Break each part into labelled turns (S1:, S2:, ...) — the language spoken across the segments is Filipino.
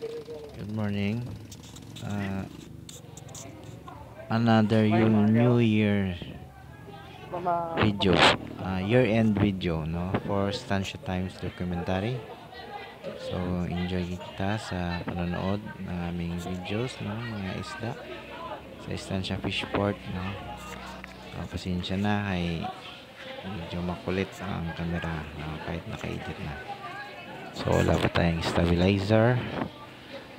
S1: Good morning. Uh, Another New Year video, year-end video, no, for Estancia Times documentary. So, enjoy kita sa panonood ng aming videos, no, mga isda sa Estancia Fishport, no. So, pasensya na kay medyo makulit ang camera, no, kahit naka-edit na. So, wala pa tayong stabilizer.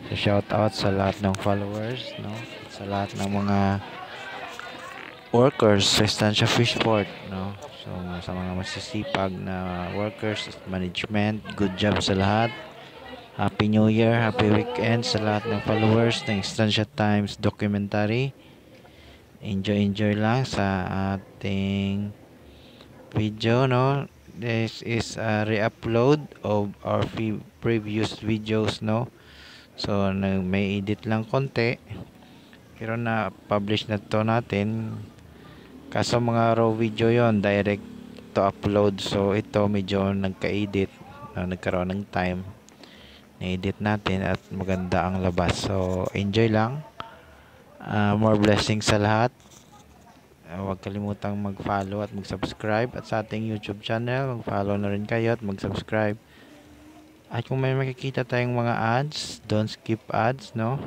S1: So, shout out sa lahat ng followers, no, sa lahat ng mga workers sa Estancia Fishport, no. So sa mga masisipag na workers, management, good job sa lahat. Happy New Year, happy weekend sa lahat ng followers ng Estancia Times documentary. Enjoy lang sa ating video, no. This is a re-upload of our previous videos, no. So may edit lang konti, pero na-publish na to natin. Kaso mga raw video yon, direct to upload. So ito medyo nagka-edit, nagkaroon ng time, na-edit natin at maganda ang labas. So enjoy lang. More blessings sa lahat. Huwag kalimutang mag-follow at mag-subscribe. At sa ating YouTube channel, mag-follow na rin kayo at mag-subscribe. At kung may makikita tayong mga ads, don't skip ads, no.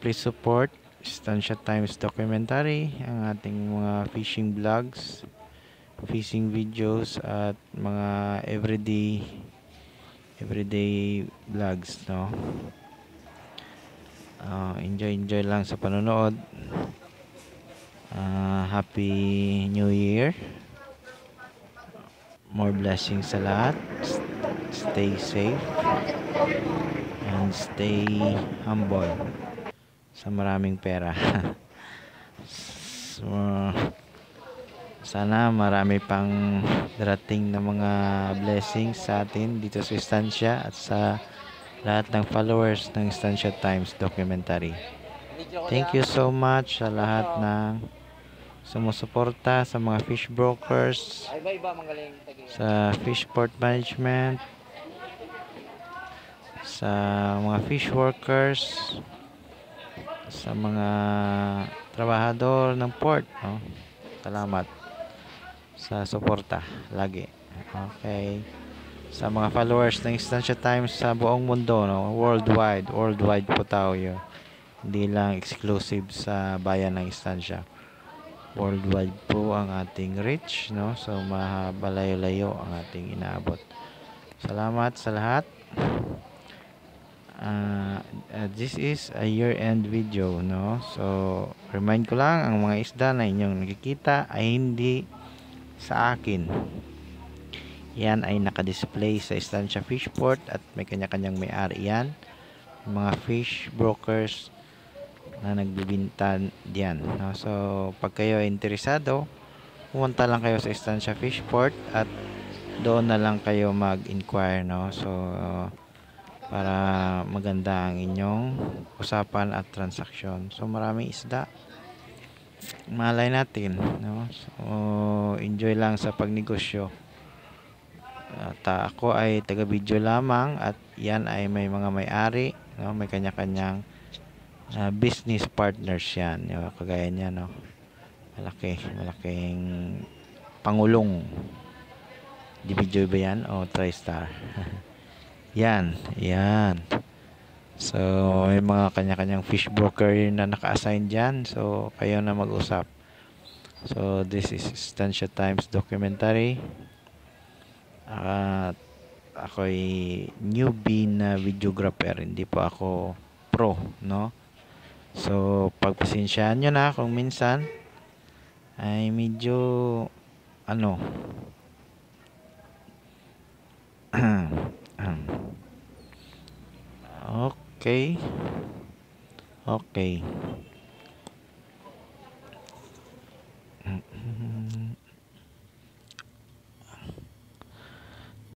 S1: Please support Estancia Times documentary, ang ating mga fishing vlogs, fishing videos at mga everyday vlogs, no. Enjoy lang sa panonood. Happy New Year. More blessings sa lahat. Stay safe and stay humble sa maraming pera. So, sana marami pang darating na mga blessings sa atin dito sa Estancia at sa lahat ng followers ng Estancia Times documentary. Thank you so much sa lahat ng sumusuporta, sa mga fish brokers, sa fishport management, sa mga fish workers, sa mga trabahador ng port, no? Salamat sa suporta lagi. Okay. Sa mga followers ng Estancia Times sa buong mundo, no? Worldwide po tayo. Hindi lang exclusive sa bayan ng Estancia. Worldwide po ang ating reach, no? So mahaba-layo-layo ang ating inaabot. Salamat sa lahat. This is a year-end video, no. So remind ko lang, ang mga isda na inyong nakikita ay hindi sa akin. Yan ay nakadisplay sa Estancia Fishport at may kanya-kanyang may-ari yan, mga fish brokers na nagbibinta diyan, no? So pag kayo ay interesado, pumunta lang kayo sa Estancia Fishport at doon na lang kayo mag-inquire, no. So para maganda ang inyong usapan at transaksyon. So maraming isda, malay natin, no. So enjoy lang sa pagnegosyo. At ako ay taga-video lamang at yan ay may mga may-ari, no, may kanya-kanyang business partners yan, no? Kagaya niya, no, malaking pangulong. Di video ba yan o TriStar? yan. So may mga kanya-kanyang fish broker na naka-assign dyan, so kayo na mag-usap. So this is Estancia Times documentary. At ako'y newbie na videographer, hindi po ako pro, no. So pagpasensyaan nyo na kung minsan ay medyo okay.